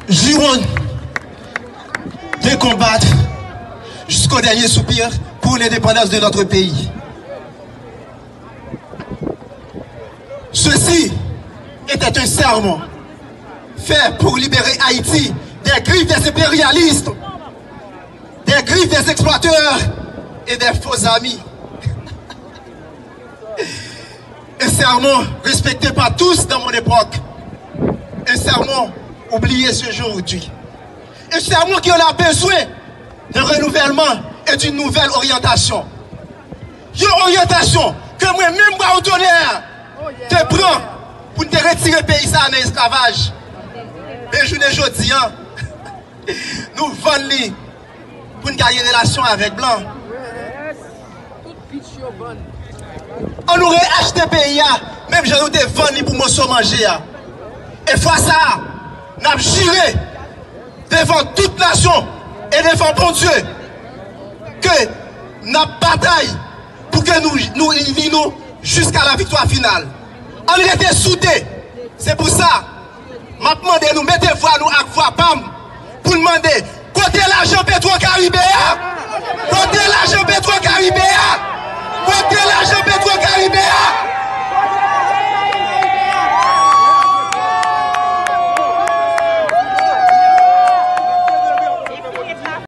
Jurons de combattre jusqu'au dernier soupir pour l'indépendance de notre pays. Ceci était un serment fait pour libérer Haïti des griffes des impérialistes, des griffes des exploiteurs et des faux amis. Un serment respecté par tous dans mon époque. Un serment oublié ce jour aujourd'hui. Un serment qui en a besoin d'un renouvellement et d'une nouvelle orientation. Une orientation que moi-même, moi, au tonnerre, te prends pour te retirer le pays dans l'esclavage. Mais je ne dis pas, nous vendons pour nous gagner relation avec Blanc. On aurait acheté le pays, même si nous avons vendu pour nous manger. Et fois ça, nous avons juré devant toute nation et devant bon Dieu que nous bataille pour que nous éliminerons jusqu'à la victoire finale. On était soudés. C'est pour ça, je demande nous mettez voix nous avec voix PAM pour demander côté l'argent Petro-Caribéen, côté l'argent Petro-Caribéen, côté l'argent Petro-Caribéen.